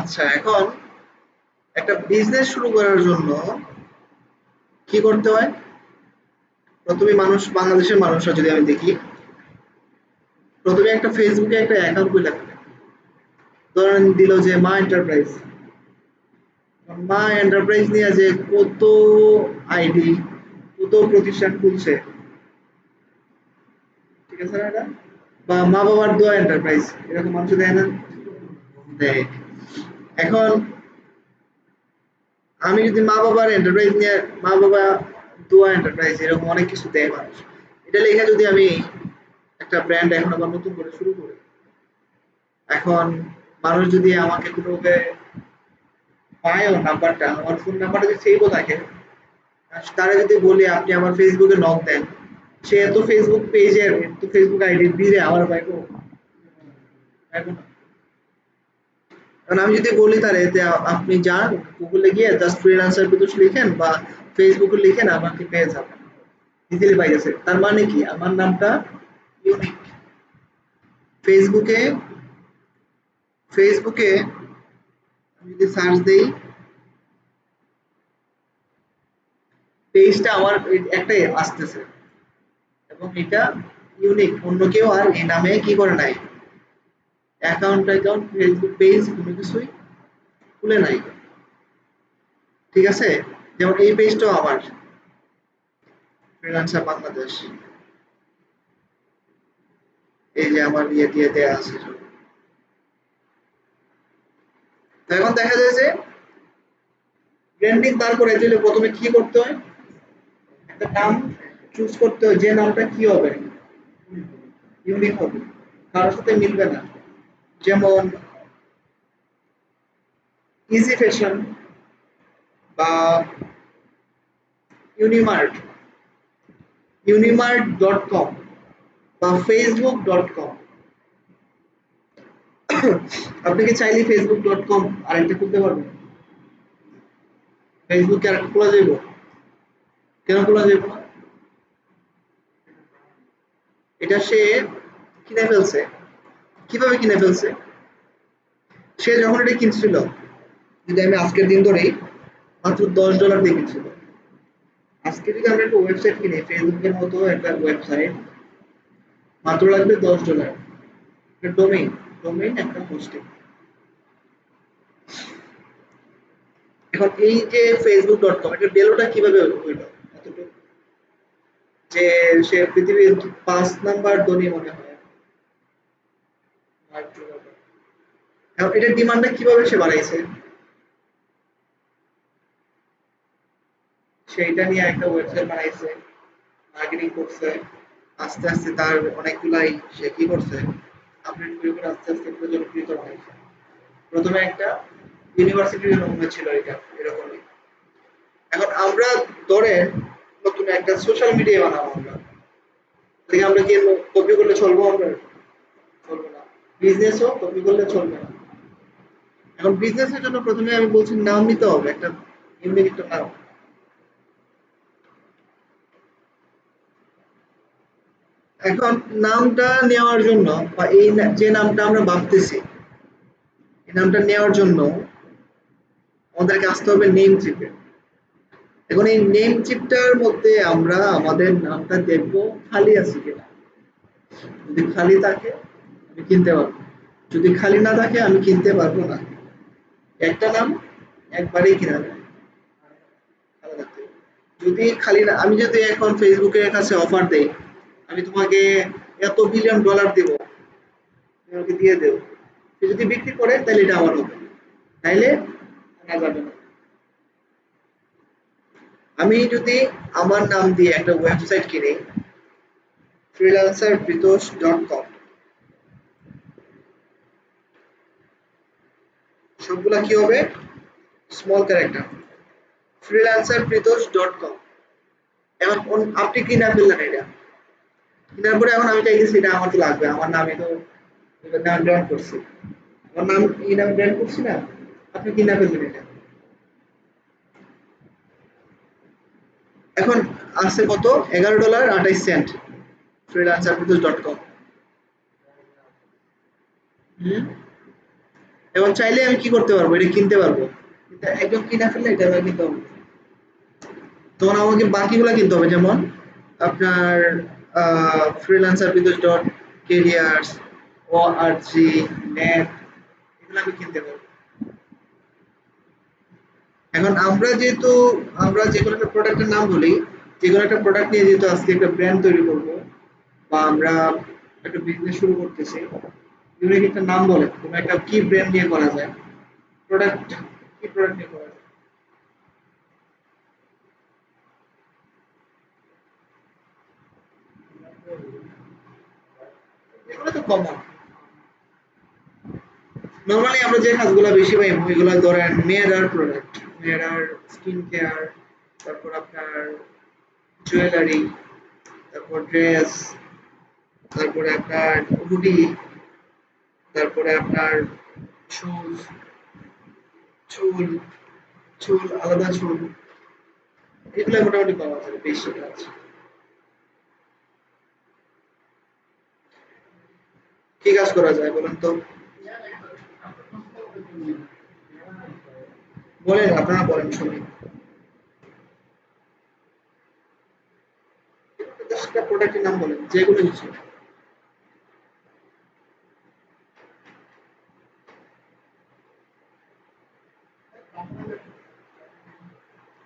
আচ্ছা, এখন একটা বিজনেস শুরু করার জন্য কি করতে হয়? প্রথমে বাংলাদেশের মানুষরা যদি আমি দেখি, প্রথমে একটা ফেসবুকে একটা অ্যাকাউন্ট খুলে ফেলে। ধরেন দিল যে মা এন্টারপ্রাইজ। মা এন্টারপ্রাইজ নিয়ে যে কত আইডি, কত প্রতিষ্ঠান খুলছে, ঠিক আছে না এটা? বা মা বাবার দোয়া এন্টারপ্রাইজ, এরকম মানুষ দেয় না? দেয়। এখন আমি যদি মা বাবার এন্টারপ্রাইজ নিয়ে, মা বাবা দোয়া এন্টারপ্রাইজ এরকম অনেক কিছু দেয় মানুষ, এটা লেখা যদি আমি একটা ব্র্যান্ড এখন আবার নতুন করে শুরু করি, এখন মানুষ যদি আমাকে কোনোভাবে পায়ও নাম্বারটা, আমার ফোন নাম্বারটা যদি সেভও থাকে, আর তারা যদি বলি আপনি আমার ফেসবুকে নক দেন, সে এত ফেসবুক পেজের, এত ফেসবুক আইডির বিলে আমার পাইবো? পাইবো না। কারণ আমি যদি বলি তারে যে আপনি যান গুগলে গিয়ে জাস্ট ফ্রিল্যান্সার বিদুষ লিখেন বা ফেসবুকে লিখেন, আমাকে পেয়ে যাবেন, ইজিলি পাই গেছে। তার মানে কি আমার নামটা ইউনিক। ফেসবুকে ফেসবুকে আমি যদি সার্চ দেই, পেজটা আমার একটাই আসতেছে, এবং এটা ইউনিক, অন্য কেউ আর এই নামে কি করে নাই, অ্যাকাউন্ট ফেসবুক পেজ কোনো কিছুই খুলে নাই, ঠিক আছে? যেমন এই পেজটাও আমার, ফ্রিল্যান্সার বাংলাদেশ, এই যে আমার ইয়ে দিয়ে দেয়া আছে সব। তো এখন দেখা যায় যে ব্র্যান্ডিং বার করে দিলে প্রথমে কি করতে হয়, একটা নাম চুজ করতে হয়, যে নামটা কি হবে, ইউনিক হবে, কারোর সাথে মিলবে না। যেমন ইজি ফ্যাশন বা ইউনিমার্ট, ইউনিমার্ট.কম বা ফেসবুক.কম। আপনি কি চাইলে ফেসবুক.কম আরেকটা খুলতে পারবেন? ফেসবুকে আরেকটা খোলা যাইব? কেন খোলা যাইব না? এটা সে কিনে ফেলছে। কিভাবে কিনে ফেলছে? সে যখন এটা কিনছিল, যদি আমি আজকের দিন ধরেই, মাত্র $10 দিয়ে কিনছিল। আজকে যদি আমরা একটা ওয়েবসাইট কিনি, ফেসবুকের মতো একটা ওয়েবসাইট, মাত্র লাগবে $10। একটা ডোমেইন, ডোমেইন একটা হোস্টিং। এখন এই যে ফেসবুক.কম, এটা ডেলোটা কিভাবে হইলো এতটুকু, যে সে পৃথিবীর 5 নাম্বার ধনী মনে হয় মার্ক জুকারবার্গ। এখন এটার ডিমান্ডটা কিভাবে সে বাড়াইছে? সেইটা নিয়ে একটা ওয়েবসাইট বানাইছে, মার্কেটিং করছে, আস্তে আস্তে তার অনেকগুলাই সে কি করছে, আপডেট করে করে আস্তে আস্তে পুরো জনপ্রিয়তা বানাইছে। প্রথমে একটা ইউনিভার্সিটির জন্য মনে ছিল এটা এরকমই। এখন আমরা ধরেন নতুন একটা সোশ্যাল মিডিয়া বানাবো আমরা, দেখে আমরা কি কপি করলে চলবো? আমরা চলবে না। বিজনেসও কপি করলে চলবে না। এখন বিজনেসের জন্য প্রথমে আমি বলছি নাম নিতে হবে, একটা ইউনিক একটা নাম। এখন নামটা নেওয়ার জন্য বা যে নামটা আমরা ভাবতেছি, এই নামটা নেওয়ার জন্য আমাদেরকে আসতে হবে নেম চিপে। এখন এই নেম চিপটার মধ্যে আমরা আমাদের নামটা দেখবো খালি আছে কিনা। যদি খালি থাকে আমি কিনতে পারবো, যদি খালি না থাকে আমি কিনতে পারবো না। একটা নাম একবারেই কিনা যায়, ভালো থাকতে হবে। যদি খালি না, আমি যদি এখন ফেসবুকের কাছে অফার দেই, আমি তোমাকে এত $1 বিলিয়ন দেব, তুমি আমাকে দিয়ে দেও, সে যদি বিক্রি করে তাহলে এটা আমার হবে, নাইলে আনা যাবে না। আমি যদি আমার নাম দিয়ে একটা ওয়েবসাইট কিনি, freelancerpritosh.com, সবগুলা কি হবে? Small character, freelancerpritosh.com। এখন আপনি কিনা ফেললেন এটা, কেনার পরে এখন আমি চাইতেছি এটা আমার তো লাগবে, আমার নামে তো এবার নাম ব্র্যান্ড করছি, আমার নাম এই নামে ব্র্যান্ড করছি না, আপনি কিনা ফেললেন এটা। এখন আছে কত, $11.28, freelancerpritosh.com। হুম, এবং চাইলে আমি কি করতে পারবো, এটা কিনতে পারবো, কিন্তু একদম কিনা ফেললে এটা আমি কিনতে পারবো না। তখন আমাকে বাকিগুলা কিনতে হবে, যেমন আপনার ফ্রিল্যান্সার বিদেশ ডট কেরিয়ার্স, ও আর জি, নেট, এগুলো আমি কিনতে পারবো। এখন আমরা যে কোনো একটা প্রোডাক্টের নাম বলি, যে কোনো একটা প্রোডাক্ট নিয়ে যেহেতু আজকে একটা ব্র্যান্ড তৈরি করব, বা আমরা একটা বিজনেস শুরু করতেছি, ইউনিক একটা নাম বলে কোনো একটা কি ব্র্যান্ড নিয়ে করা যায়, প্রোডাক্ট, কি প্রোডাক্ট নিয়ে করা যায়, এগুলো তো কমন। নরমালি আমরা যে কাজগুলো বেশি পাই ওইগুলো ধরেন মেয়েরার প্রোডাক্ট, মেয়েরার স্কিন কেয়ার, তারপর আপনার জুয়েলারি, তারপর ড্রেস, তারপরে আপনার হুডি, তারপরে আপনার শুজ, চুল, চুল আলাদা চুল, এগুলো মোটামুটি পাওয়া যায় বেশি কাজ। কি কাজ করা যায় বলেন তো? বলেন, আপনারা বলেন শুনি। একটা প্রোডাক্টের নাম বলেন, যেগুলো কিছু।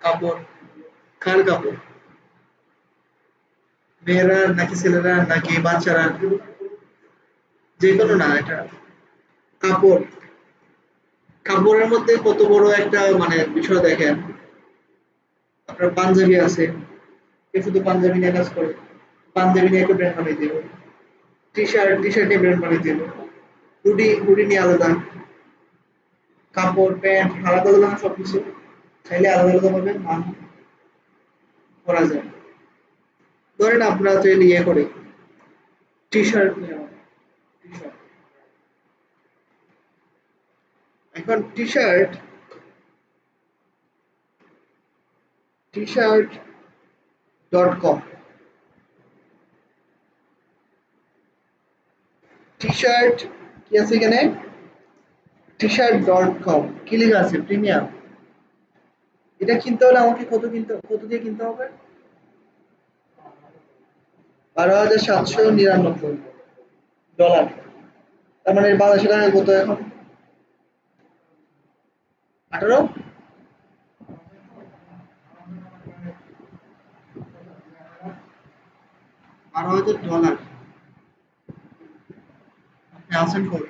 কাপড়, কার কাপড়? মেয়েরা নাকি ছেলেরা নাকি বাচ্চারা? যে কোনো না, এটা কাপড়। কাপড়ের মধ্যে কত বড় একটা মানে বিষয় দেখেন, আপনার পাঞ্জাবি আছে, কেউ শুধু পাঞ্জাবি নিয়ে কাজ করে, পাঞ্জাবি নিয়ে একটা ব্র্যান্ড বানিয়ে দিল, টি শার্ট নিয়ে ব্র্যান্ড বানিয়ে দিল, হুডি নিয়ে আলাদা, কাপড় প্যান্ট আলাদা আলাদা না সবকিছু, চাইলে আলাদা আলাদা ভাবে নাম করা যায়। ধরেন আপনারা চাইলে ইয়ে করে টি শার্ট নিয়ে, টি শার্ট, এখন T shirt dot com, T shirt কি আছে এখানে, টি শার্ট ডট কম, কি লেখা আছে, প্রিমিয়াম। এটা কিনতে হলে আমাকে কত দিয়ে কিনতে হবে? 12,799 ডলার। তার মানে বাংলাদেশি টাকা কত এখন? 18, 12,000 ডলার। আপনি আছেন কই?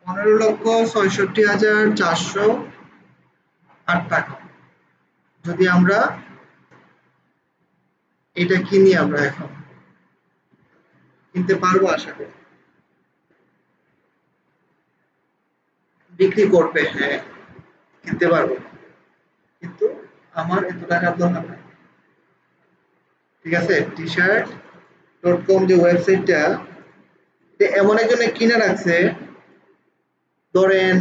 15,66,408 টাকা। যদি আমরা এটা কিনি, আমরা এখন কিনতে পারবো আশা করি। বিক্রি করবে, হ্যাঁ, কিনতে পারবো, কিন্তু আমার এত টাকার দরকার নাই। ঠিক আছে, টি শার্ট ডট কম যে ওয়েবসাইটটা, এমন একজনে কিনে রাখছে, ধরেন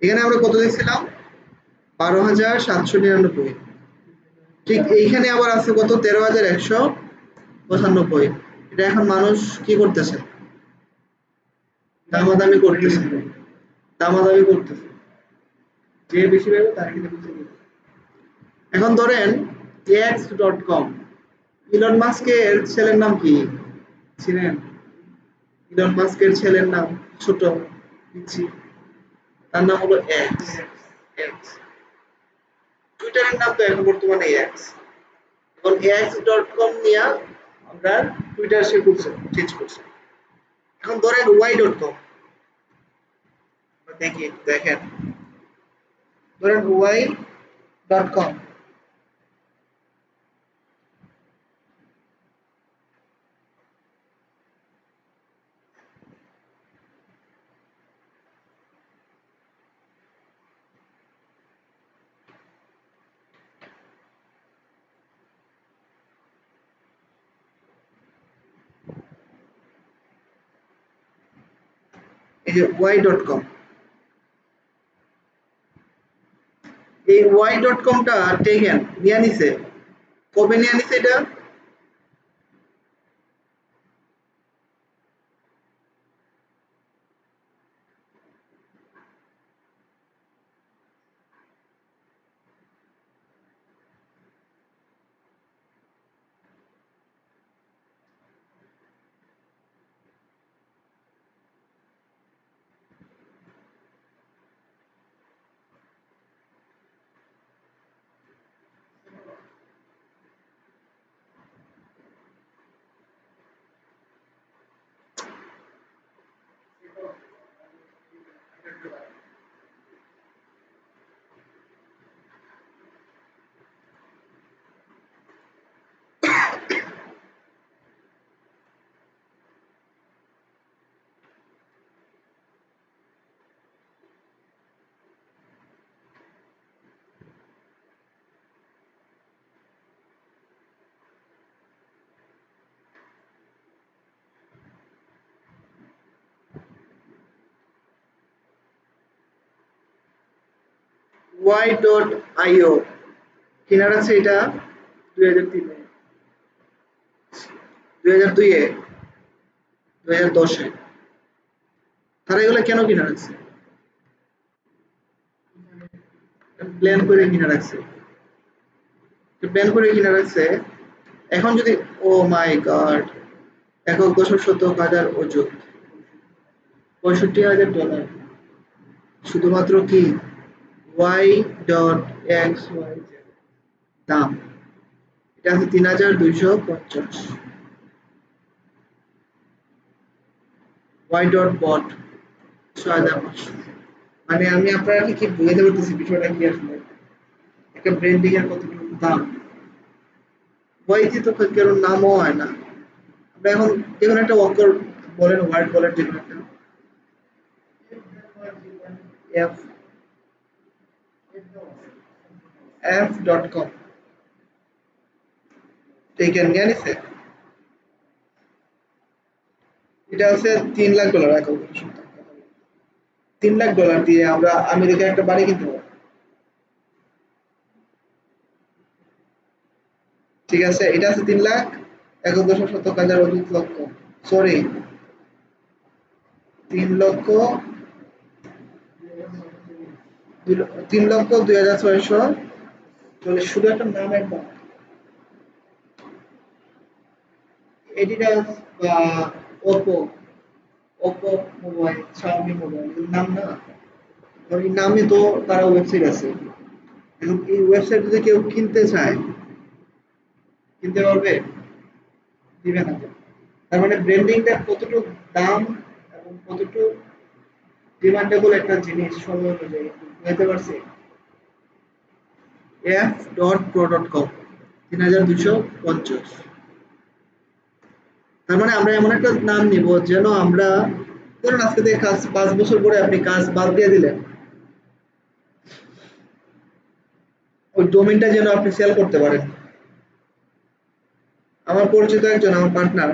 এখানে আমরা কত দেখছিলাম, 12,799। ঠিক এইখানে আবার আছে কত, 13,195। এটা এখন মানুষ কি করতেছে, দামাদামি করতেছে, দামাদামি করতেছে, যে বেশি পাবে তার কিন্তু বেশি দিবে। এখন ধরেন x.com, ইলন মাস্কের ছেলের নাম কি ছিলেন? ইলন মাস্কের ছেলের নাম ছোট পিচ্ছি, তার নাম হলো এক্স। এক্স, টুইটারের নাম তো এখন বর্তমানে এক্স। এখন x.com নিয়ে আমরা টুইটার সে করছে, চেঞ্জ করছে। এখন ধরেন y.com, দেখি দেখেন, ধরেন y.com, এই যে y.com, এই y.com-টা টেকেন নিয়ে নিছে, কবে নিয়ে নিছে এটা? y.io কিনা রাখছে এটা 2003-এ, 2002-এ, 2010-এ। তারা এগুলো কেন কিনা রাখছে? প্ল্যান করে কিনা রাখছে, প্ল্যান করে কিনা রাখছে। এখন যদি, ও মাই গড, একক দশক শতক হাজার অযুত, $65,000 শুধুমাত্র কি y.xyz দাম। এটা আছে 3,250। y.bot 6,500। মানে আমি আপনারা কি বুঝাতে পারতেছি বিষয়টা কি আসলে, একটা ব্র্যান্ডিং এর কতটুকু দাম। ওয়াইজি তো কারোর নামও হয় না। আমরা এখন যেকোনো একটা ওয়ার্কার বলেন, ওয়ার্ড বলেন, যেকোনো একটা এফ f.com টেকেন নিয়ে নিছে। এটা হচ্ছে $3 লাখ এখন। $3 লাখ দিয়ে আমরা আমেরিকায় একটা বাড়ি কিনতে পারবো। ঠিক আছে, এটা আছে 3 লাখ 61,000 অযুত লক্ষ, সরি 3 লক্ষ 3,02,640। শুধু একটা নামের দাম। এডিডাস বা Oppo, Oppo mobile, Xiaomi mobile, এর নাম না, ওই নামে তো তারা ওয়েবসাইট আছে। এখন এই ওয়েবসাইট যদি কেউ কিনতে চায়, কিনতে পারবে? দিবে না তো। তার মানে ব্র্যান্ডিংটা কতটুকু দাম এবং কতটুকু ডিমান্ডেবল একটা জিনিস সময় অনুযায়ী, বুঝতে পারছি। f.pro.com 3,250। তার মানে আমরা এমন একটা নাম নিব যেন আমরা, ধরুন আজকে থেকে কাজ 5 বছর পরে আপনি কাজ বাদ দিয়ে দিলেন, ওই ডোমেইনটা যেন আপনি সেল করতে পারেন। আমার পরিচিত একজন, আমার পার্টনার,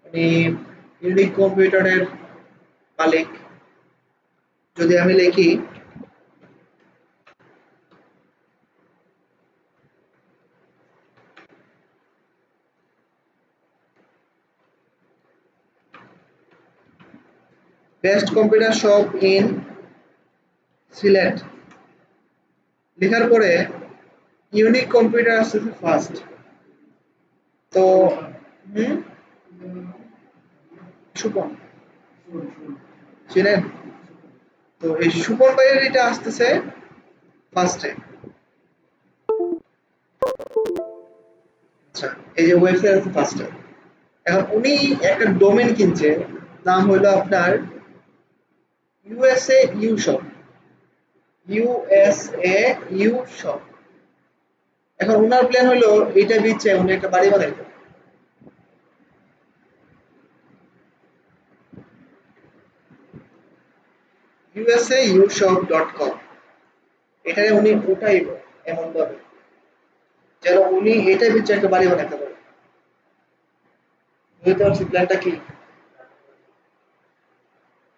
উনি ইউনিক কম্পিউটারের মালিক। যদি আমি লিখি best computer shop in Sylhet, লেখার পরে ইউনিক কম্পিউটার আসতেছে ফার্স্ট। তো হুম, সুপন চিনেন? তো এই সুপন ভাইয়ের এটা আসতেছে ফার্স্টে। আচ্ছা, এই যে ওয়েবসাইট আছে ফার্স্টে। এখন উনি একটা ডোমেন কিনছে, নাম হলো আপনার USA U shop, USA U shop. এখন উনার প্ল্যান হলো এটা দিচ্ছে, উনি একটা বাড়ি বানাইবে। usayourshop.com, এখানে উনি উঠাইব এমন ভাবে যেন উনি এটা দিচ্ছে একটা বাড়ি বানাতে পারে। বুঝতে পারছি প্ল্যানটা কি?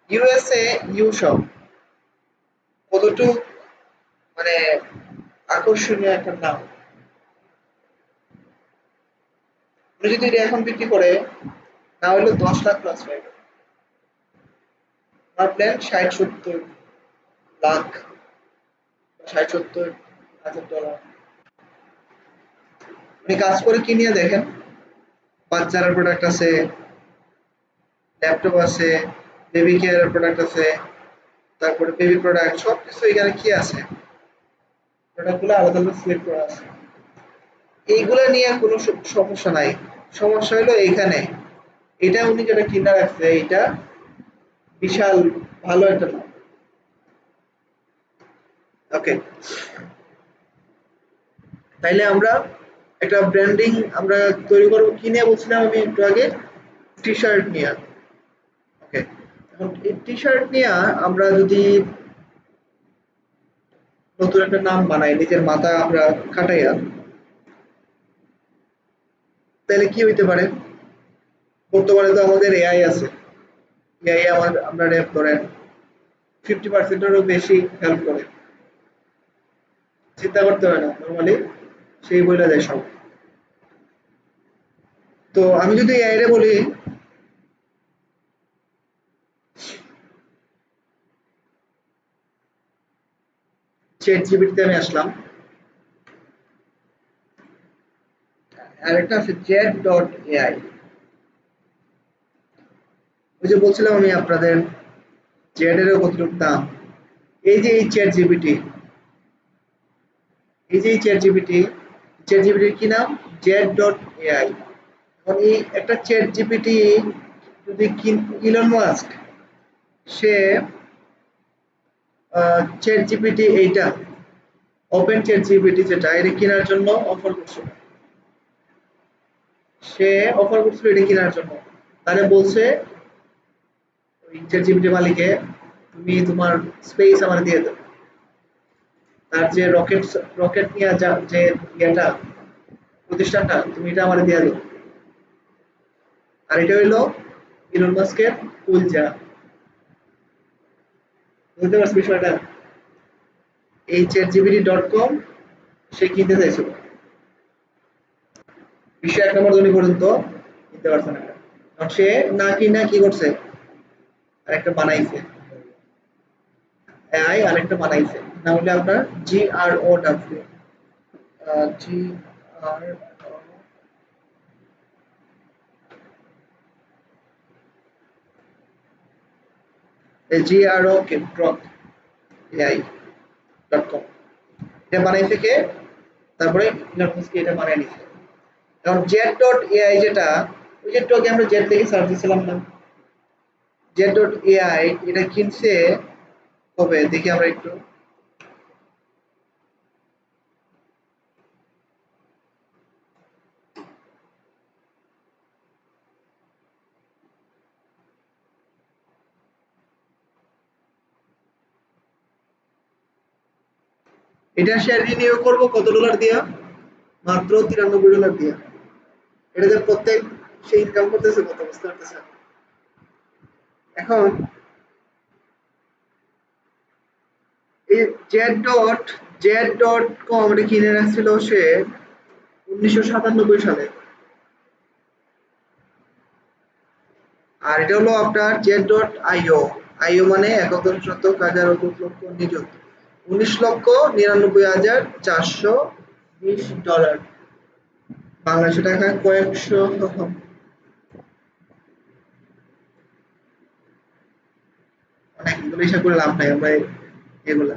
ইউএসএ ইউ শপ কতটুকু মানে আকর্ষণীয় একটা নাম। উনি যদি এটা এখন বিক্রি করে না হলে 10 লাখ প্লাস পাইবে। আমার প্ল্যান 60-70 লাখ, 60-70 হাজার ডলার। আপনি কাজ করে কি নিয়ে দেখেন, বাচ্চার প্রোডাক্ট আছে, ল্যাপটপ আছে, বেবি কেয়ারের প্রোডাক্ট আছে, তারপরে বেবি প্রোডাক্ট সবকিছু এখানে কি আছে, প্রোডাক্টগুলো আলাদা আলাদা সিলেক্ট করা আছে। এইগুলা নিয়ে কোনো সমস্যা নাই। সমস্যা হলো এইখানে, এটা উনি যেটা কিনা রাখছে এটা বিশাল ভালো একটা নাম। ওকে, তাইলে আমরা একটা ব্র্যান্ডিং আমরা তৈরি করবো কি নিয়ে বলছিলাম আমি একটু আগে, টি শার্ট নিয়ে। ওকে, এখন এই টি শার্ট নিয়ে আমরা যদি নতুন একটা নাম বানাই, নিজের মাথা আমরা খাটাইয়া, তাহলে কি হইতে পারে। বর্তমানে তো আমাদের এআই আছে, এআই আমরা র্যাপ করেন 50%-এরও বেশি হেল্প করে, চিন্তা করতে হয় না নর্মালি, সেই বইলা দেয় সব। তো আমি যদি এআই রে বলি চ্যাট জিপিটিতে আমি আসলাম, আর একটা আছে চ্যাট ডট এআই। ওই যে বলছিলাম আমি আপনাদের চ্যাট এরও কতটুকু দাম। এই যে এই চ্যাট জিপিটি, এই যে এই চ্যাট জিপিটি, চ্যাট জিপিটির কি নাম, জ্যাট ডট এআই। এখন এই একটা চ্যাট জিপিটি যদি ইলন মাস্ক সে চ্যাট জিপিটি এইটা ওপেন চ্যাট জিপিটি যেটা এটা কেনার জন্য অফার করছিল, সে অফার করছিল এটা কেনার জন্য। তারে বলছে ওই চ্যাট জিপিটি মালিকে, তুমি তোমার স্পেস আমার দিয়ে দাও, তার যে রকেট রকেট নিয়ে যা যে ইয়েটা প্রতিষ্ঠানটা তুমি এটা আমার দিয়ে দাও। আর এটা হইলো ইলন মাস্কের কুলজা, বুঝতে পারছি বিষয়টা। এই চ্যাট জিপিটি ডট কম সে কিনতে চাইছিল, বিশ্ব 1 নম্বর ধনী পর্যন্ত কিনতে পারছে না। কারণ সে না কিনা কি করছে, আরেকটা বানাইছে, এআই আরেকটা বানাইছে, নাম হলো আপনার GROW, জি আর GRO Grok AI dot com. এটা বানাইছে কে, তারপরে ইলন মাস্ক এটা বানাই নিছে। কারণ জেড ডট এআই যেটা, ওই যে একটু আগে আমরা জেড থেকে সার্চ দিছিলাম না, জেড ডট এআই এটা কিনছে কবে দেখি আমরা একটু। এটা শেয়ার রিনিউ করব কত ডলার দিয়া, মাত্র $93 দিয়া। এটা যে প্রত্যেক সে ইনকাম করতেছে কত, বুঝতে পারতেছে। এখন এই জেড ডট কম এটা কিনে রাখছিল সে 1997 সালে। আর এটা হলো আপনার জেড ডট আইও, আইও মানে একক শতক হাজার অযুত লক্ষ নিযুত, 19,99,420 ডলার, বাংলাদেশি টাকা কয়েকশো, অনেক এগুলো হিসাব করে লাভ নাই আমরা এগুলা।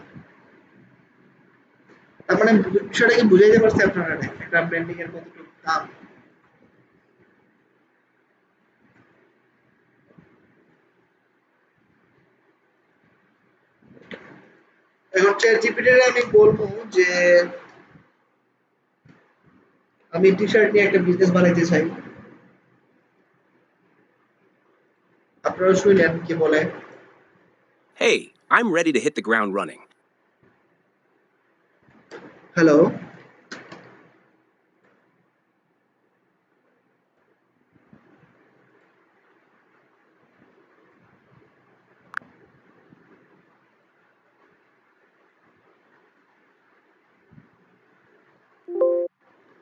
তার মানে বিষয়টা কি বুঝাইতে পারছি আপনারা, একটা ব্র্যান্ডিং এর কতটুকু দাম। এখন চ্যাট জিপিটি আমি বলবো যে আমি টি শার্ট নিয়ে একটা বিজনেস বানাইতে চাই, আপনারা শুনলেন কি বলে। Hey, I'm ready to hit the ground running. Hello,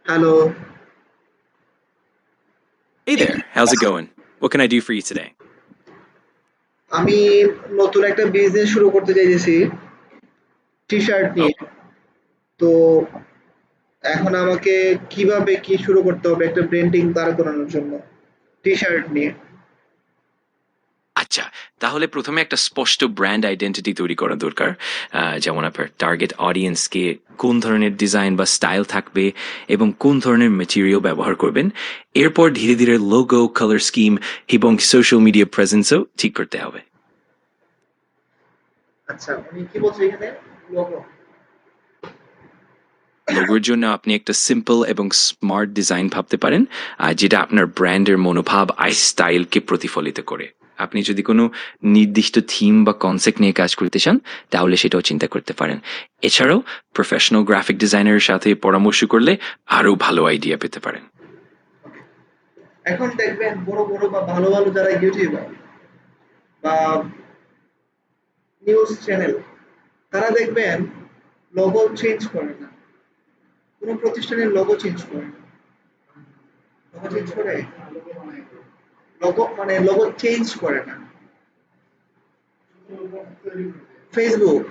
hello, Hey there, how's it going? What can I do for you today? আমি নতুন একটা বিজনেস শুরু করতে চাইতেছি টি-শার্ট Oh, নিয়ে। তো এখন আমাকে কিভাবে কি শুরু করতে হবে একটা ব্র্যান্ডিং দাঁড় করানোর জন্য টি-শার্ট নিয়ে? আচ্ছা। তাহলে ১ম এ একটা স্পষ্ট ব্র্যান্ড আইডেন্টিটি তৈরি করা দরকার। যেমন আপনার টার্গেট অডিয়েন্সকে কোন ধরনের ডিজাইন বা স্টাইল থাকবে এবং কোন ধরনের ম্যাটেরিয়াল ব্যবহার করবেন। এরপর ধীরে, ধীরে লোগো, কালার স্কিম এবং সোশ্যাল মিডিয়া প্রেজেন্সও ঠিক করতে হবে। আচ্ছা, উনি কি বলছে এখানে? লোগো। লোগোর জন্য আপনি একটা সিম্পল এবং স্মার্ট ডিজাইন ভাবতে পারেন, যেটা আপনার ব্র্যান্ডের মনোভাব আর স্টাইলকে প্রতিফলিত করে। আপনি যদি কোনো নির্দিষ্ট থিম বা কনসেপ্ট নিয়ে কাজ করতে চান, তাহলে সেটাও চিন্তা করতে পারেন। এছাড়াও প্রফেশনাল গ্রাফিক ডিজাইনারের সাথে পরামর্শ করলে আরও ভালো আইডিয়া পেতে পারেন। এখন দেখবেন বড়, বড় বা ভালো, ভালো যারা ইউটিউবার বা নিউজ চ্যানেল তারা দেখবেন লোগো চেঞ্জ করে না। কোন প্রতিষ্ঠানের লোগো চেঞ্জ করে না। লোগো চেঞ্জ করে? লোগো মানে লোগো চেঞ্জ করে না। ফেসবুক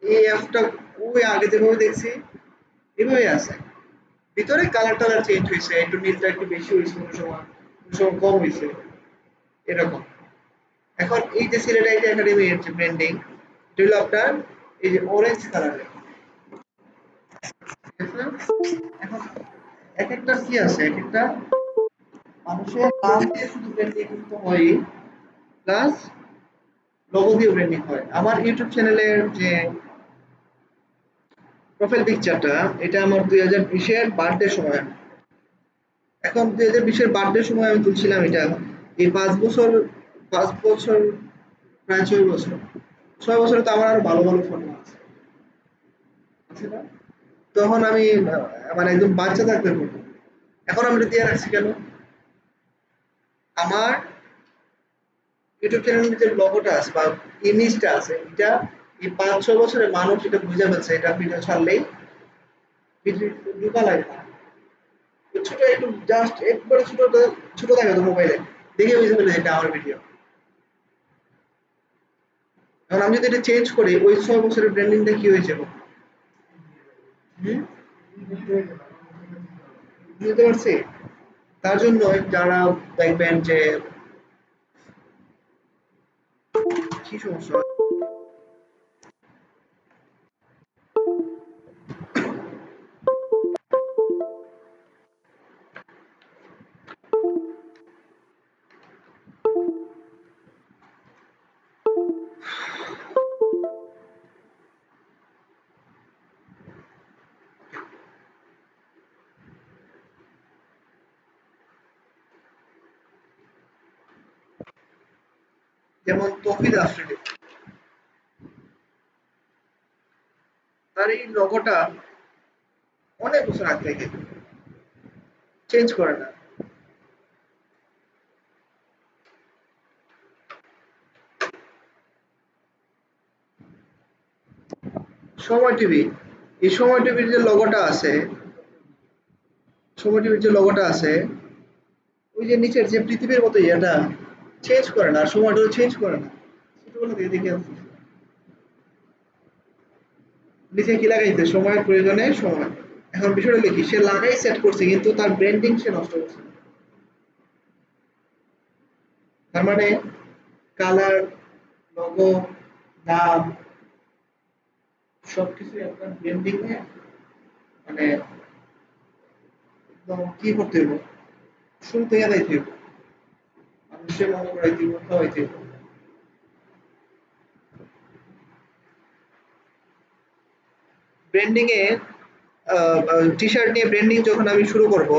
এই অ্যাপটা ওই আগে যেভাবে দেখছি এভাবেই আছে। ভিতরে কালার টালার চেঞ্জ হয়েছে, একটু নীলটা একটু বেশি হয়েছে কোনো সময় কম হয়েছে এরকম। এখন এই যে সিলেট আইটি একাডেমির যে ব্র্যান্ডিং এটা হলো আপনার এই যে অরেঞ্জ কালারের, ঠিক আছে? এখন এক একটা কি আছে এক একটা মানুষের নাম দিয়ে শুধু ব্র্যান্ডিং কিন্তু হয়, প্লাস লোগো দিয়ে ব্র্যান্ডিং হয়। আমার ইউটিউব চ্যানেলের যে প্রোফাইল পিকচারটা এটা আমার 2020 এর বার্থডে সময়। এখন 2020 এর বার্থডে সময় আমি তুলছিলাম এটা। এই 5 বছর প্রায় 6 বছর। 6 বছরে তো আমার আরো ভালো ভালো ফটো আছে। আছে না? তখন আমি মানে একদম বাচ্চা থাকতে ফটো। এখন আমি এটা দিয়ে রাখছি কেন? আমার ইউটিউব চ্যানেলের যে লোগোটা আছে বা ইমেজটা আছে এটা এই 5-6 বছরে মানুষ এটা বুঝে ফেলছে এটা ভিডিও ছাড়লেই কিছু ঢোকা লাগে না। ছোট একটু জাস্ট একবারে ছোট থাকে তো মোবাইলে দেখে বুঝে ফেলে এটা আমার ভিডিও। এখন আমি যদি এটা চেঞ্জ করি ওই 6 বছরের ব্র্যান্ডিংটা কি হয়ে যাবে? হুম? বুঝতে পারছি? তার জন্য যারা দেখবেন যে কি সমস্যা হয়? যেমন তৌহিদ আফ্রিদি তার এই লোগোটা অনেক বছর আগ থেকে চেঞ্জ করে না। সময় টিভি এই সময় টিভির যে লোগোটা আছে সময় টিভির যে লোগোটা আছে ওই যে নিচের যে পৃথিবীর মতো ইয়েটা চেঞ্জ করে না আর সময়টাও চেঞ্জ করে না। ছোটবেলা থেকে দেখে আসছি। নিচে কি লাগাইছে সময়ের প্রয়োজনে সময়। এখন বিষয়টা দেখি সে লাগাই সেট করছে কিন্তু তার ব্র্যান্ডিং সে নষ্ট করছে। তার মানে কালার, লোগো, নাম সবকিছুই আপনার ব্র্যান্ডিং এ মানে একদম কি করতে হইব? শুরু থেকে যাইতে হইব। মানুষের মনে করাইতে হইব, খাওয়াইতে হইব। ব্র্যান্ডিং এ টি-শার্ট নিয়ে ব্র্যান্ডিং যখন আমি শুরু করব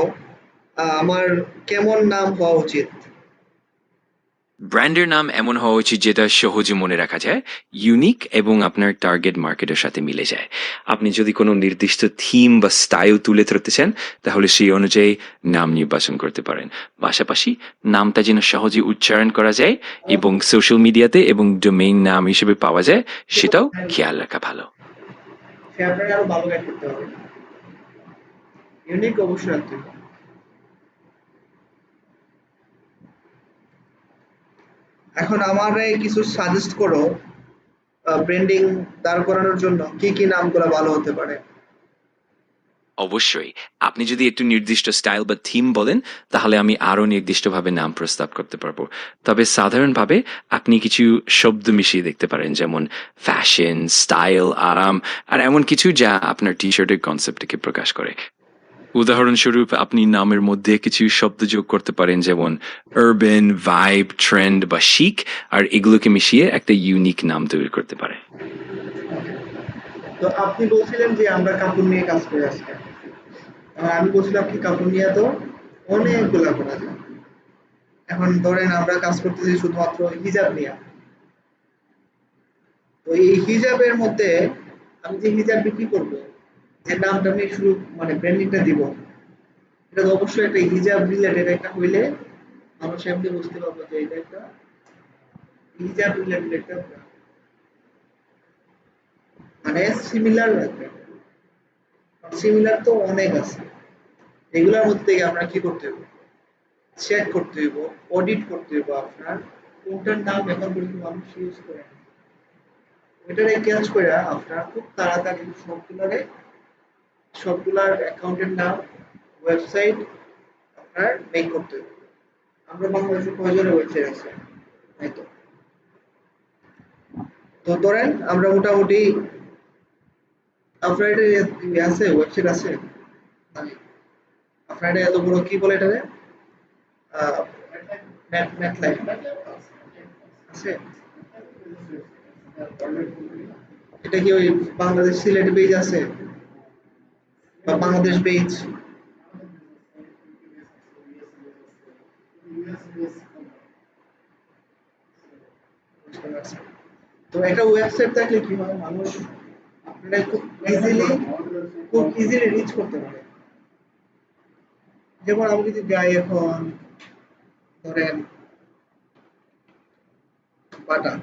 আমার কেমন নাম হওয়া উচিত? ব্র্যান্ডের নাম এমন হওয়া উচিত যেটা সহজে মনে রাখা যায়, ইউনিক এবং আপনার টার্গেট মার্কেটের সাথে মিলে যায়। আপনি যদি কোনো নির্দিষ্ট থিম বা স্টাইল তুলে ধরতে চান, তাহলে সেই অনুযায়ী নাম নির্বাচন করতে পারেন। পাশাপাশি নামটা যেন সহজে উচ্চারণ করা যায় এবং সোশ্যাল মিডিয়াতে এবং ডোমেইন নাম হিসেবে পাওয়া যায়, সেটাও খেয়াল রাখা ভালো। সে আপনাকে আরো ভালো গাইড করতে হবে। ইউনিক অবশ্যই রাখতে হবে। এখন আমারে কিছু সাজেস্ট করো ব্র্যান্ডিং দাঁড় করানোর জন্য কি কি নামগুলো ভালো হতে পারে। অবশ্যই। আপনি যদি একটু নির্দিষ্ট স্টাইল বা থিম বলেন, তাহলে আমি আরো নির্দিষ্টভাবে নাম প্রস্তাব করতে পারবো। তবে সাধারণভাবে আপনি কিছু শব্দ মিশিয়ে দেখতে পারেন, যেমন ফ্যাশন, স্টাইল, আরাম আর এমন কিছু যা আপনার টি-শার্টের কনসেপ্টকে প্রকাশ করে। উদাহরণস্বরূপ আপনি নামের মধ্যে কিছু শব্দ যোগ করতে পারেন, যেমন আরবান, ভাইব, ট্রেন্ড বা শিক, আর এগুলোকে মিশিয়ে একটা ইউনিক নাম তৈরি করতে পারে। তো আপনি বলছিলেন যে আমরা কাপড় নিয়ে কাজ করে আজকে, আর আমি বলছিলাম কি কাপড় নিয়ে তো অনেকগুলা করা যায়। এখন ধরেন আমরা কাজ করতেছি শুধুমাত্র হিজাব নিয়ে, তো এই হিজাবের মধ্যে আমি যে হিজাব বিক্রি করব, যে নামটা আমি শুরু মানে ব্র্যান্ডিংটা দিব, এটা তো অবশ্যই একটা হিজাব রিলেটেড একটা হইলে মানুষ এমনি বুঝতে পারবে যে এটা একটা হিজাব রিলেটেড একটা brand। মানে সিমিলার রাখবে, সিমিলার তো অনেক আছে, এগুলোর মধ্যে থেকে আমরা কি করতে হবে, চেক করতে হইব, অডিট করতে হইব আপনার কোনটার নাম এখন পর্যন্ত মানুষ ইউজ করে না। এটারে ক্যাচ করে আপনার খুব তাড়াতাড়ি সবগুলার অ্যাকাউন্টের নাম, ওয়েবসাইট আপনার মেক করতে হবে। আমরা বাংলাদেশে কয়জনের ওয়েবসাইট আছে, তাই তো। তো ধরেন আমরা মোটামুটি আপনার এটা আছে ওয়েবসাইট আছে, মানে আপনার এটা এত বড় কি বলে এটাকে ম্যাথ লাইফ আছে, এটা কি ওই বাংলাদেশ সিলেট পেজ আছে বা বাংলাদেশ পেজ? তো একটা ওয়েবসাইট থাকলে কি হয়, মানুষ আপনারা খুব ইজিলি রিচ করতে পারে। যেমন আমি যদি যাই এখন ধরেন বাটা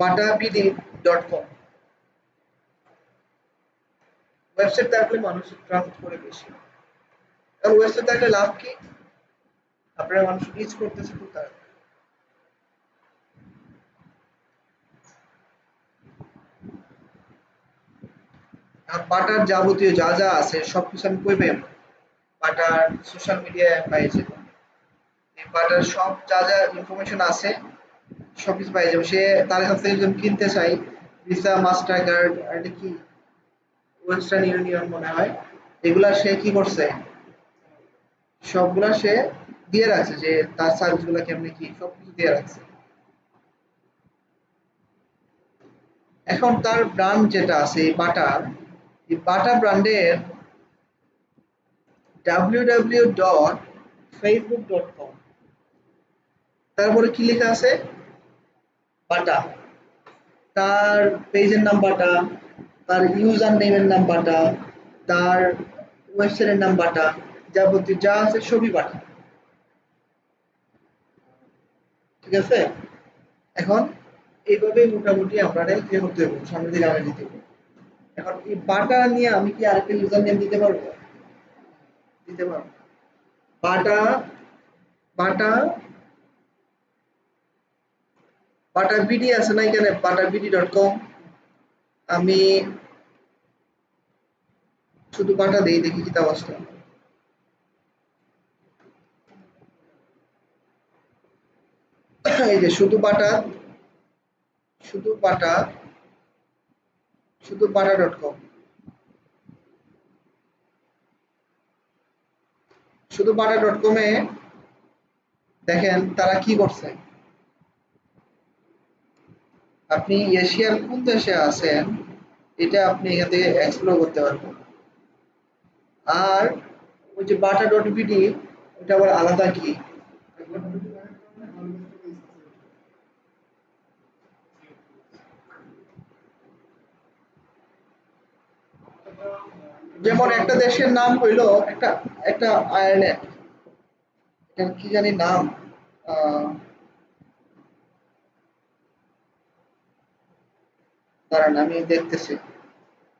bataBD.com ওয়েবসাইট থাকলে মানুষ ট্রাস্ট করে বেশি। কারণ ওয়েবসাইট থাকলে লাভ কি, আপনারা মানুষ রিচ করতেছে খুব তাড়াতাড়ি। আর বাটার যাবতীয় যা যা আছে সবকিছু আমি কই পাইব, বাটার সোশ্যাল মিডিয়ায় পাইছে, এই বাটার সব যা যা ইনফরমেশন আছে সবকিছু পাই যাবো। সে তার কাছ থেকে যদি কিনতে চাই, ভিসা, মাস্টার কার্ড আর এটা কি ওয়েস্টার্ন ইউনিয়ন মনে হয়, এগুলা সে কি করছে, সবগুলা সে দিয়ে রাখছে, যে তার সার্ভিস গুলা কেমনে কি সবকিছু দিয়ে রাখছে। এখন তার ব্র্যান্ড যেটা আছে এই বাটা ব্র্যান্ডের www.facebook.com, তারপরে কি লেখা আছে, বাটা, তার পেজের নাম বাটা, তার ইউজার নেমের নাম বাটা, তার ওয়েবসাইটের নাম বাটা, যাবতীয় যা আছে সবই বাটা। ঠিক আছে, এখন এইভাবে মোটামুটি আমরা কি করতে হবে, সামনের দিকে আগে যেতে হবে। এখন এই বাটা নিয়ে আমি কি আরেকটা ইউজার নেম দিতে পারবো, দিতে পারবো বাটা বাটা বাটা বিডি আছে না এখানে, bataBD.com, আমি শুধু বাটা দেই, দেখি কি অবস্থা। এই যে শুধু বাটা শুধু বাটা.com, শুধু বাটা.com এ দেখেন তারা কি করছে। আপনি এশিয়ার কোন দেশে আছেন এটা আপনি এখান থেকে এক্সপ্লোর করতে পারবেন। আর ওই যে bata.bd ওটা আবার আলাদা কি, যেমন একটা দেশের নাম হইলো একটা একটা আয়ারল্যান্ড, এটার কি জানি নাম, আহ, দাঁড়ান আমি দেখতেছি,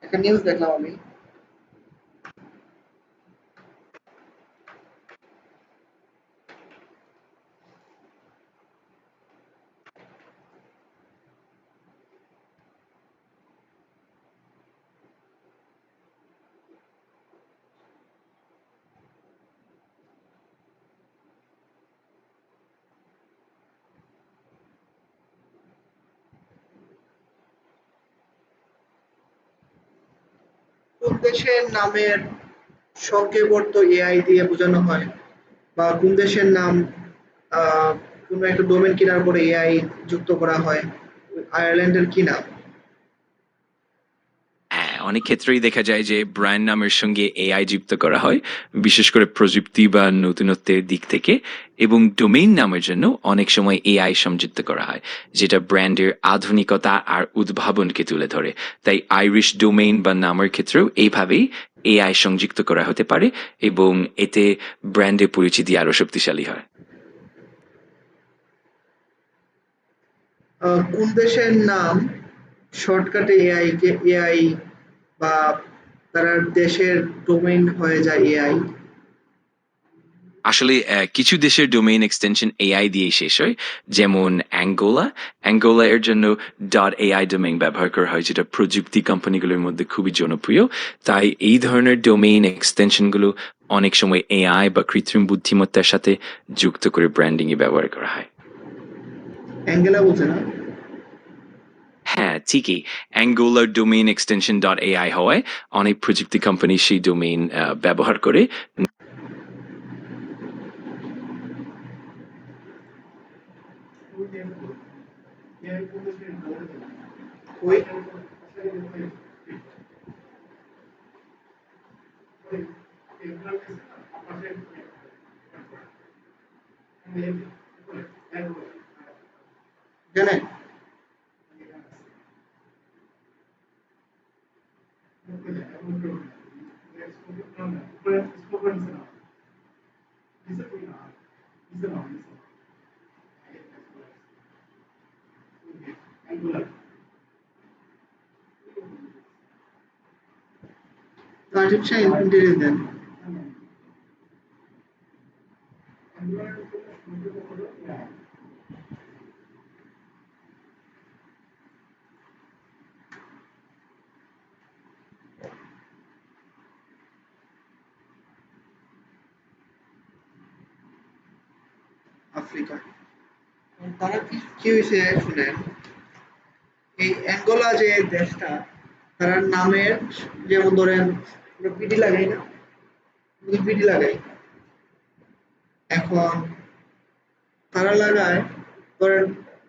একটা নিউজ দেখলাম আমি, দেশের নামের সংক্ষেপ অর্থ এআই দিয়ে বোঝানো হয়, বা কোন দেশের নাম কোনো একটা ডোমেন কেনার পরে এআই যুক্ত করা হয়, আয়ারল্যান্ডের কি নাম? হ্যাঁ, অনেক ক্ষেত্রেই দেখা যায় যে ব্র্যান্ড নামের সঙ্গে এআই যুক্ত করা হয়, বিশেষ করে প্রযুক্তি বা নতুনত্বের দিক থেকে। এবং ডোমেইন নামের জন্য অনেক সময় এআই সংযুক্ত করা হয়, যেটা ব্র্যান্ডের আধুনিকতা আর উদ্ভাবনকে তুলে ধরে। তাই আইরিশ ডোমেইন বা নামের ক্ষেত্রেও এইভাবেই এআই সংযুক্ত করা হতে পারে, এবং এতে ব্র্যান্ডের পরিচিতি আরো শক্তিশালী হয়। কোন দেশের নাম শর্টকাটে এআই বা তার দেশের ডোমেইন হয়ে যায় এআই? আসলে কিছু দেশের ডোমেইন এক্সটেনশন এআই দিয়েই শেষ হয়, যেমন অ্যাঙ্গোলা। অ্যাঙ্গোলা এর জন্য ডট এআই ডোমেইন ব্যবহার করা হয়, যেটা প্রযুক্তি কোম্পানিগুলোর মধ্যে খুবই জনপ্রিয়। তাই এই ধরনের ডোমেইন এক্সটেনশনগুলো অনেক সময় এআই বা কৃত্রিম বুদ্ধিমত্তার সাথে যুক্ত করে ব্র্যান্ডিং এ ব্যবহার করা হয়। অ্যাঙ্গেলা বোঝে না? হ্যাঁ, ঠিকই। অ্যাঙ্গোলার ডোমেইন এক্সটেনশন ডট এআই হওয়ায় অনেক প্রযুক্তি কোম্পানি সেই ডোমেইন ব্যবহার করে। ওই জানেন? Artificial intelligence. আফ্রিকা। তারা কি হয়েছে শুনেন, এই অ্যাঙ্গোলা যে দেশটা, তারা নামের, যেমন ধরেন আমরা পিডি লাগাই না, পিডি লাগাই, এখন তারা লাগায় ধরেন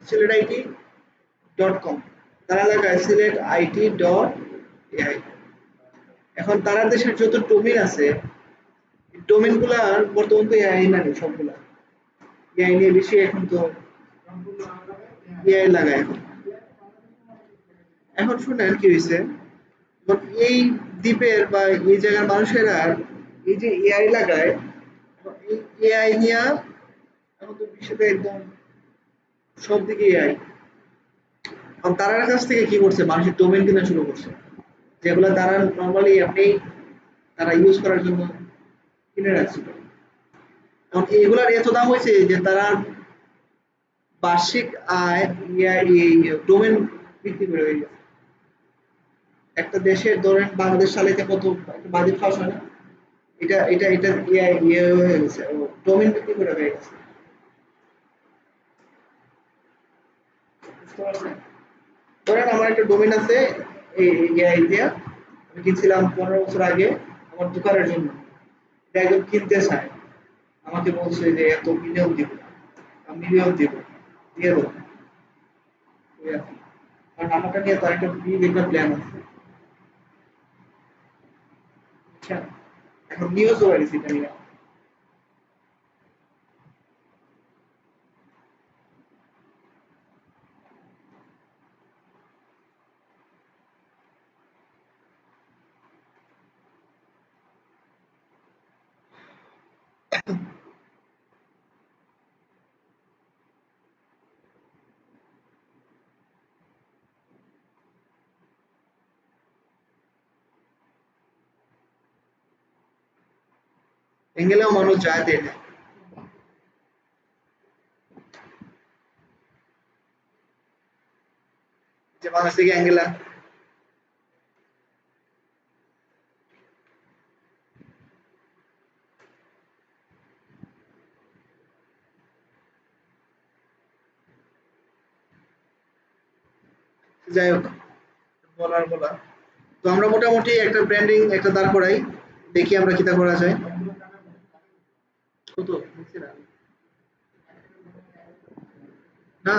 সিলেট আইটি ডট কম, তারা লাগায় সিলেট আইটি ডট এআই। এখন তারা দেশের যত ডোমেন আছে, ডোমেন গুলার বর্তমান তো এআই না নেই সবগুলা, এআই নিয়ে বেশি এখন তো এআই লাগায় এখন। এখন শুনেন কি হয়েছে, এই দ্বীপের বা এই জায়গার মানুষেরা এই যে এআই লাগায়, এই এআই নিয়ে এখন তো বিশ্বতে একদম সব দিকে এআই। তারার কাছ থেকে কি করছে, মানুষের ডোমেন কেনা শুরু করছে, যেগুলো তারা নর্মালি আপনি তারা ইউজ করার জন্য কিনে রাখছিল। এখন এগুলার এত দাম হয়েছে যে তারা বার্ষিক আয় এই ডোমেন বিক্রি করে হয়ে গেছে। একটা দেশের ধরেন বাংলাদেশ সালেতে কত বাজেট পাস হয় না, এটা এটা এটা ইয়ে হয়ে গেছে, ডোমেন বিক্রি করে হয়ে গেছে। বুঝতে পারছেন? ধরেন আমার একটা ডোমেন আছে এই এআই দিয়া, আমি কিনছিলাম 15 বছর আগে আমার দোকানের জন্য। এটা একজন কিনতে চায়, আমাকে বলছে যে এত মিলিয়ন দিব, মিলিয়ন দিব, দিয়ে দেবো। ওই আর কি। কারণ আমারটা নিয়ে তার একটা বিগ একটা প্ল্যান আছে, বুঝছেন? এখন নিউজ হয়ে গেছে এটা নিয়ে। এঙ্গেলেও মানুষ যায় দেয় না, যে বাংলাদেশ থেকে অ্যাঙ্গেলা। যাই হোক, বলার বলা। তো আমরা মোটামুটি একটা ব্র্যান্ডিং একটা দাঁড় করাই, দেখি আমরা কিতা করা যায়। কত দেখছি না, না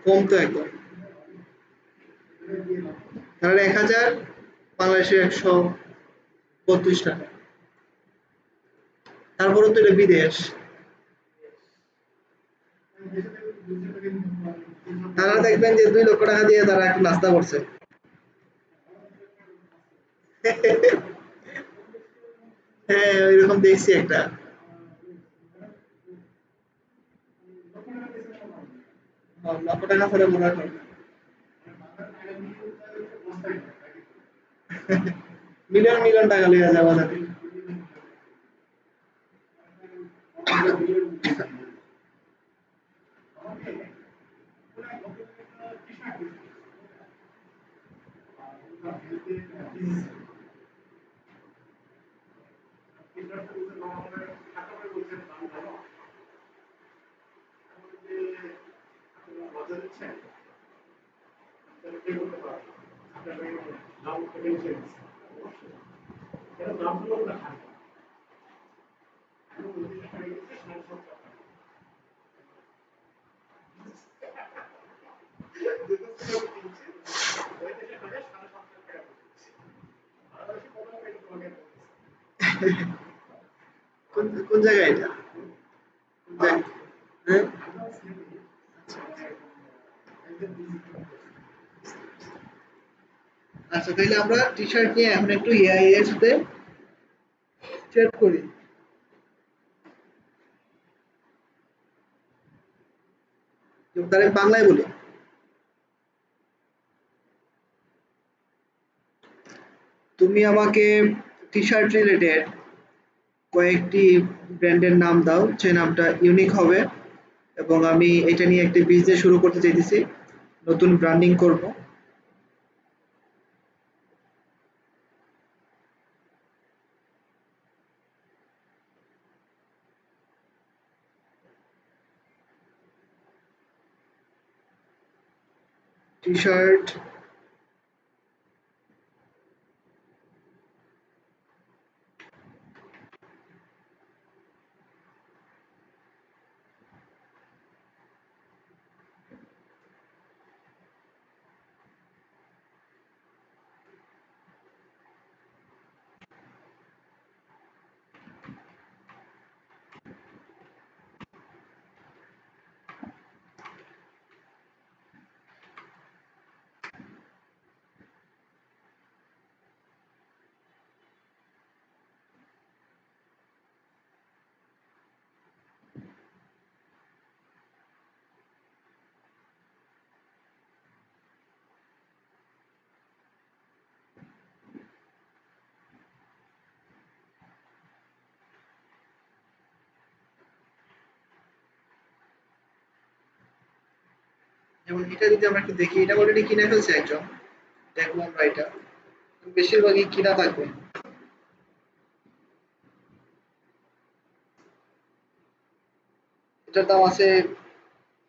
কম তো একদম, তাহলে 1000 বাংলাদেশে 132 টাকা। তারপরে তো এটা বিদেশ, তারা দেখবেন যে 2 লক্ষ টাকা দিয়ে তারা একটা নাস্তা করছে। হ্যাঁ ওইরকম দেখছি একটা। লক্ষ টাকা ছাড়া মনে হয় না। মিলিয়ন মিলিয়ন টাকা লেগে যায় বাজারে। কোন কোন জায়গায় এটা? কোন জায়গায়? হ্যাঁ? আচ্ছা তাহলে আমরা টি শার্ট নিয়ে এখন একটু এআই এর সাথে চ্যাট করি। তাহলে আমি বাংলায় বলি। তুমি আমাকে টি শার্ট রিলেটেড কয়েকটি ব্র্যান্ডের নাম দাও যে নামটা ইউনিক হবে, এবং আমি এটা নিয়ে একটা বিজনেস শুরু করতে চাইতেছি, নতুন ব্র্যান্ডিং করব। টি শার্ট, যেমন এটা যদি আমরা একটু দেখি, এটা অলরেডি কিনে ফেলছে একজন, দেখবো আমরা এটা বেশিরভাগই কিনা থাকবে। এটার দাম আছে,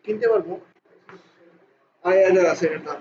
কিনতে পারবো 2,500 আছে এটার দাম।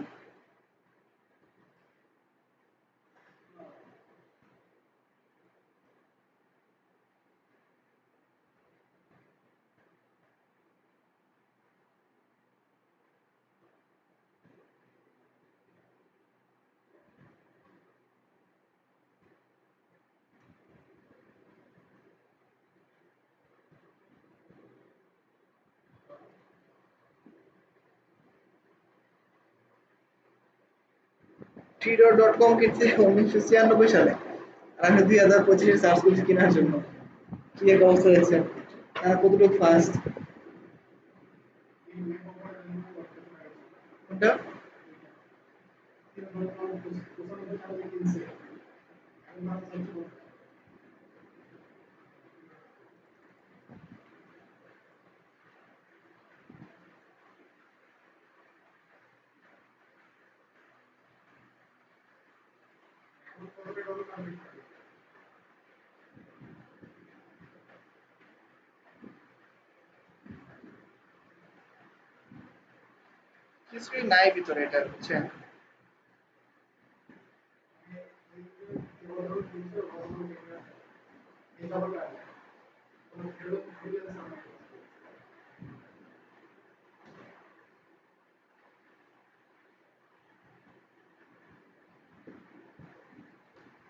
Tdot.com কিনছে 1996 সালে, আর আমি 2025-এ সার্চ করছি কেনার জন্য। কি এক অবস্থা দেখছেন, তারা কতটুকু ফাস্ট। কোনটা? কিছুই নাই ভিতরে এটা বুঝছেন।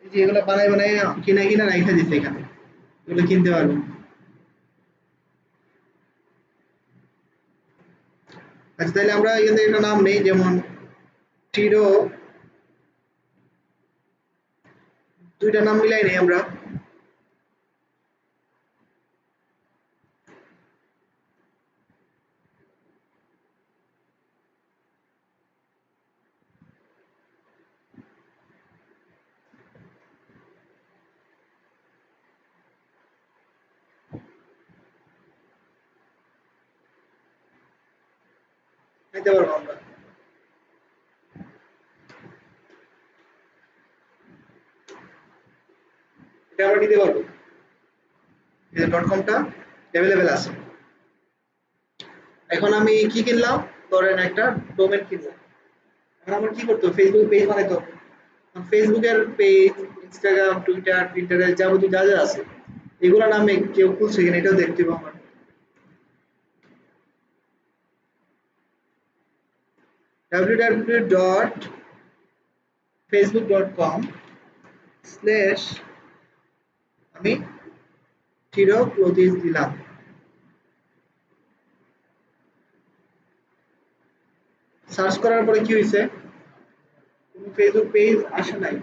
এই যে এগুলো বানাই বানাই কিনা কিনা রাইখা দিছে এখানে, এগুলো কিনতে পারবেন। আচ্ছা তাহলে আমরা এখান থেকে একটা নাম নেই, যেমন টিরো, দুইটা নাম মিলাই নেই আমরা। নিতে পারবো আমরা। এটা আমরা নিতে পারবো, এই ডট কমটা অ্যাভেলেবেল আছে। এখন আমি কি কিনলাম, ধরেন একটা ডোমেন কিনলাম। এখন আমার কি করতে হবে, ফেসবুক পেজ বানাইতে হবে। ফেসবুকের পেজ, ইনস্টাগ্রাম, টুইটার, পিন্টারেস্ট যাবতীয় যা যা আছে এগুলো নামে কেউ খুলছে কিনা এটাও দেখতে হবে আমার। www.facebook.com/ আমি টিরো ক্লোথিস দিলাম। সার্চ করার পরে কি হয়েছে, কোনো ফেসবুক পেজ আসে নাই।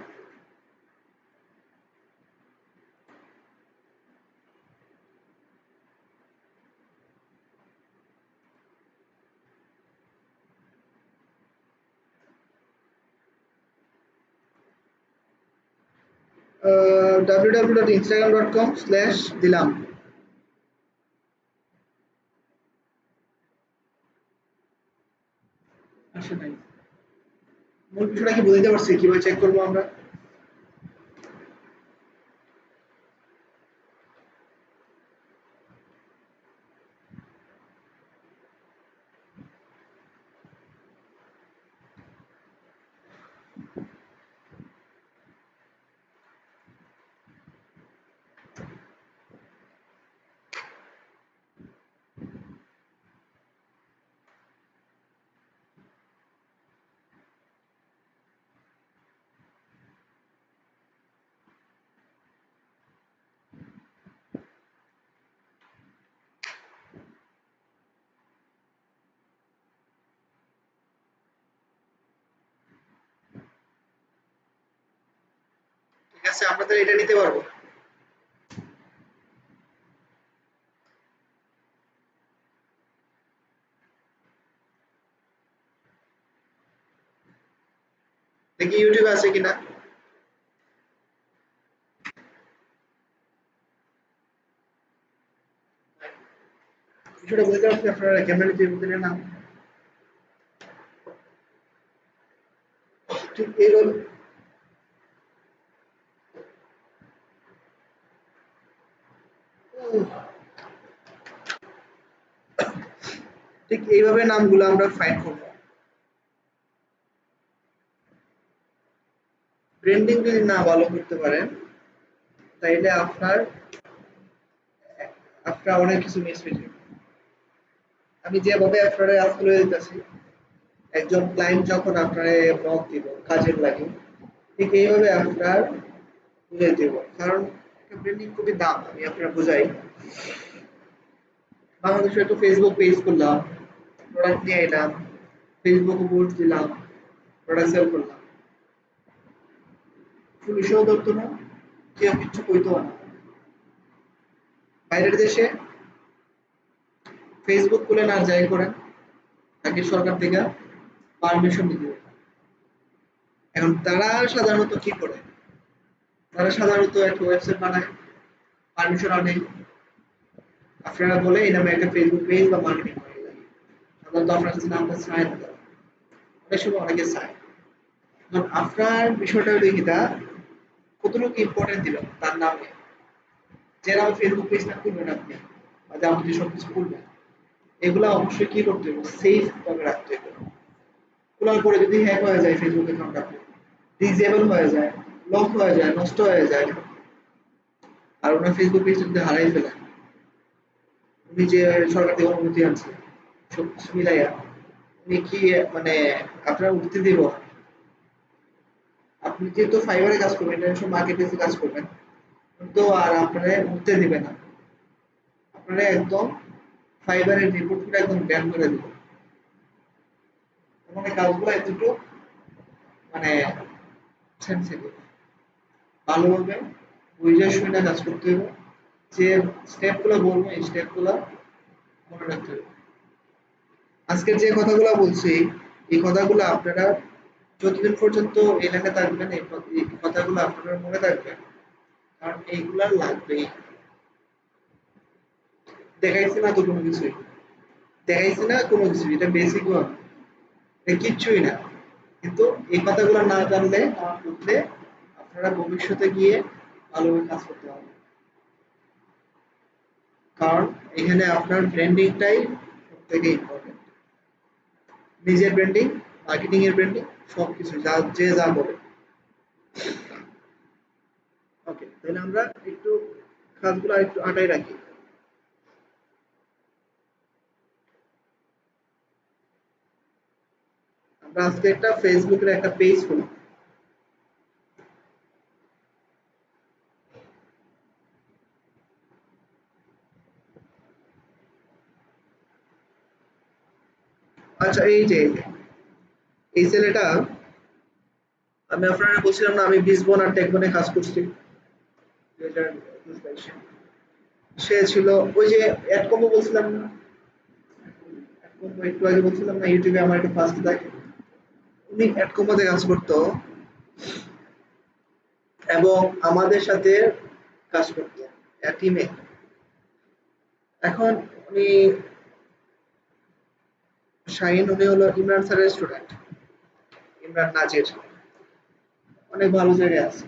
www.instagram.com/ দিলাম, আসে নাই। মূল বিষয়টা কি বুঝতে পারছি, কিভাবে চেক করবো আমরা? ঠিক আছে, আমরা তাহলে এটা নিতে পারবো। দেখি ইউটিউবে আছে কিনা। বিষয়টা বুঝতে পারছি, আপনারা ক্যামেরা নিতে দিলেন না। ঠিক এইভাবে, ঠিক এইভাবে নামগুলো আমরা ফাইন্ড করবো। ব্র্যান্ডিং যদি না ভালো করতে পারেন তাইলে আপনার অনেক কিছু মিস হয়ে যাবে। আমি যেভাবে আপনারা আজকে লয়ে দিতেছি, একজন ক্লায়েন্ট যখন আপনারে নক দিব কাজের লাগে, ঠিক এইভাবে আপনার বুঝাই দেব। কারণ একটা ব্র্যান্ডিং খুবই দাম, আমি আপনার বুঝাই। বাংলাদেশে একটা ফেসবুক পেজ করলাম, প্রোডাক্ট নিয়ে এলাম, ফেসবুকে পোস্ট দিলাম, প্রোডাক্ট সেল করলাম, পুলিশেও ধরতো না, কেউ কিচ্ছু কইতো না। বাইরের দেশে ফেসবুক খুলে না যাই করেন, তাকে সরকার থেকে পারমিশন দিতে হবে। এখন তারা সাধারণত কি করে, তারা সাধারণত একটা ওয়েবসাইট বানায়, পারমিশন আনে, আপনারা বলে এই নামে একটা ফেসবুক পেজ বা মার্কেটিং করে লাগে। সাধারণত আপনার কাছে নামটা চায় না তারা। অনেক সময় অনেকে চায়। এখন আপনার বিষয়টা হলো এটা, কতটুকু ইম্পর্টেন্ট দিবেন তার নামে, যে নামে ফেসবুক পেজটা খুলবেন আপনি বা যাবতীয় সবকিছু খুলবেন, এগুলা অবশ্যই কি করতে হবে, সেফ ভাবে রাখতে হবে। খোলার পরে যদি হ্যাক হয়ে যায় ফেসবুক অ্যাকাউন্ট আপনি, ডিসেবল হয়ে যায়, লক হয়ে যায়, নষ্ট হয়ে যায়, আর ওনার ফেসবুক পেজ যদি হারাই ফেলেন, উনি যে সরকার থেকে অনুমতি আনছে সবকিছু মিলাইয়া, উনি কি মানে আপনারা উঠতে দিব? আপনি যেহেতু ফাইবারে কাজ করবেন, ইন্টারন্যাশনাল মার্কেটপ্লেসে কাজ করবেন, তো আর আপনারা উঠতে দিবে না, আপনারা একদম ফাইবারের রিপোর্ট করে একদম ব্যান করে দিবে। মানে কাজগুলো এতটুকু মানে সেন্সিটিভ, ভালোভাবে বুঝে শুনে কাজ করতে হবে। যে স্টেপগুলো বলবো এই স্টেপগুলো মনে রাখতে হবে। আজকের যে কথাগুলো বলছি, এই কথাগুলো আপনারা যতদিন পর্যন্ত এলাকায় থাকবেন এই কথাগুলো আপনারা মনে রাখবেন, কারণ এইগুলা লাগবেই। দেখাইছে না তো কোনো কিছুই, দেখাইছে না কোনো কিছু, এটা বেসিক ওয়ান, এটা কিচ্ছুই না। কিন্তু এই কথাগুলো না জানলে না বুঝলে আপনারা ভবিষ্যতে গিয়ে ভালোভাবে কাজ করতে পারবেন, কারণ এখানে আপনার ব্র্যান্ডিংটাই সব থেকে ইম্পর্টেন্ট। নিজের ব্র্যান্ডিং, মার্কেটিং এর ব্র্যান্ডিং, সবকিছু যা যে যা বলে। ওকে, তাহলে আমরা একটু কাজগুলো একটু আটাই রাখি। আমরা আজকে একটা ফেসবুকের একটা পেজ খুলি। আচ্ছা, এই ছেলেটা, আমি আপনারা বলছিলাম না আমি বিসবন আর টেকবনে কাজ করছি 2021-22 সে ছিল ওই যে অ্যাডকমো বলছিলাম না, অ্যাডকমো একটু আগে বলছিলাম না ইউটিউবে আমার একটা ফার্স্ট থাকে, উনি অ্যাডকমোতে কাজ করতো এবং আমাদের সাথে কাজ করতো টিমে। এখন উনি শাহিন, উনি হলো ইমরান স্যারের স্টুডেন্ট, ইমরান নাজির, অনেক ভালো জায়গায় আছে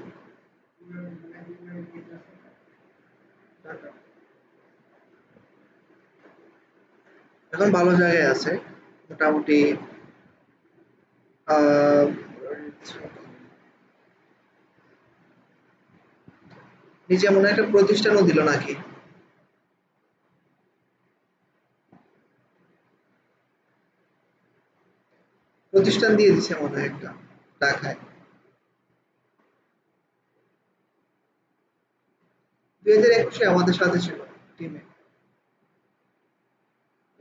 ঢাকা। এখন ভালো জায়গায় আছে মোটামুটি। আহ, নিজে মনে হয় একটা প্রতিষ্ঠানও দিল নাকি, প্রতিষ্ঠান দিয়ে দিছে মনে হয় একটা ঢাকায়। 2021 আমাদের সাথে ছিল টিমে।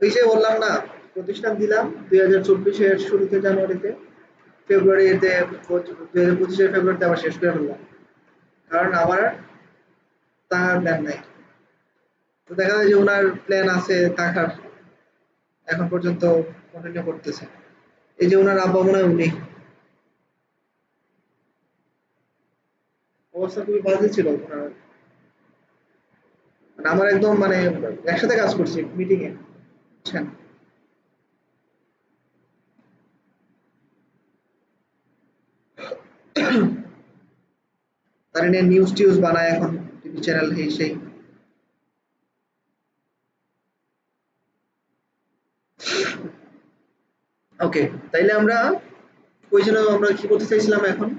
ওই যে বললাম না, প্রতিষ্ঠান দিলাম 2024-এর শুরুতে, জানুয়ারিতে, ফেব্রুয়ারিতে, 2025-এর ফেব্রুয়ারিতে আবার শেষ করে ফেললাম, কারণ আমার টাকার প্ল্যান নাই। তো দেখা যায় যে ওনার প্ল্যান আছে টাকার, এখন পর্যন্ত কন্টিনিউ করতেছে। এই যে ওনার আব্বা মনে হয় উনি, অবস্থা খুবই বাজে ছিল ওনার। মানে আমার একদম মানে একসাথে কাজ করছি মিটিং এ, বুঝছেন। তার নিয়ে নিউজ টিউজ বানায় এখন, টিভি চ্যানেল এই সেই। ওকে, তাইলে আমরা ওই জন্য আমরা কি করতে চাইছিলাম এখন,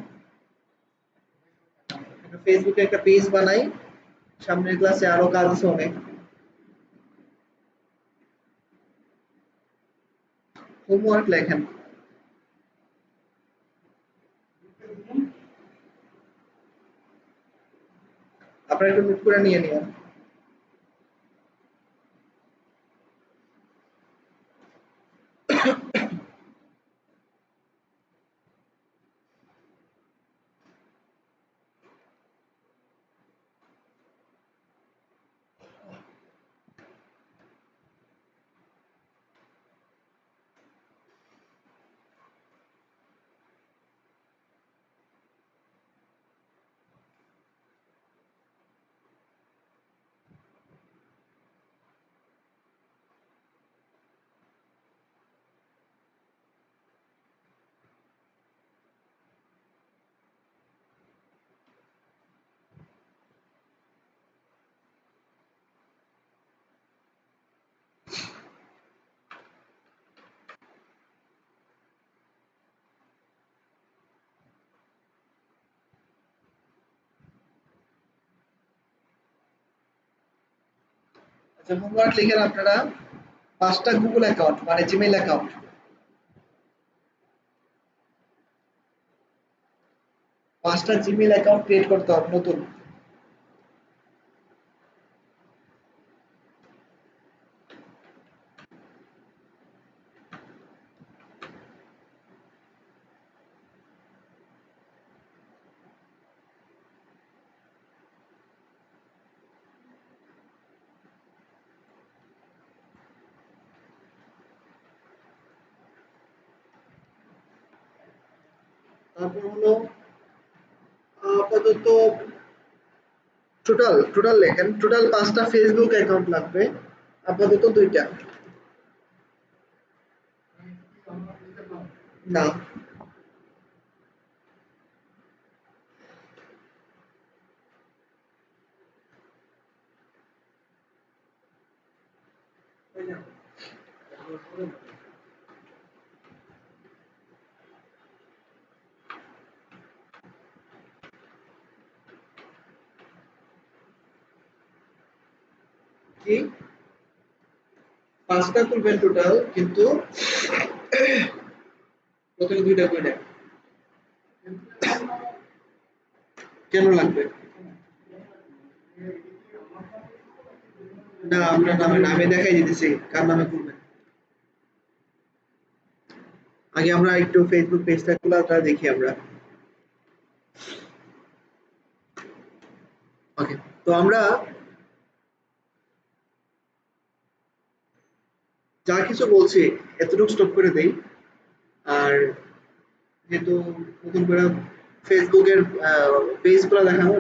ফেসবুকে একটা পেজ বানাই, সামনের ক্লাসে আরো কাজ আছে অনেক। হোমওয়ার্ক লেখেন, আপনারা একটু নোট করে নিয়ে নিন। আচ্ছা, হোমওয়ার্ক লিখেন আপনারা 5টা গুগল অ্যাকাউন্ট মানে জিমেইল অ্যাকাউন্ট। 5টা জিমেইল অ্যাকাউন্ট ক্রিয়েট করতে হবে নতুন। তারপর হলো আপাতত টোটাল লেখেন, টোটাল 5টা ফেসবুক অ্যাকাউন্ট লাগবে, আপাতত 2টা। না, কি 5টা খুলবেন টোটাল, কিন্তু প্রথমে 2টা করে নেন। কেন লাগবে? না, আপনার নামে না, আমি দেখাই দিতেছি কার নামে খুলবেন। আগে আমরা একটু ফেসবুক পেজটা খোলাটা দেখি আমরা। ওকে, তো আমরা যা কিছু বলছি এতটুকু স্টপ করে দেই। আর যেহেতু নতুন করে ফেসবুকের পেজ খোলা দেখানো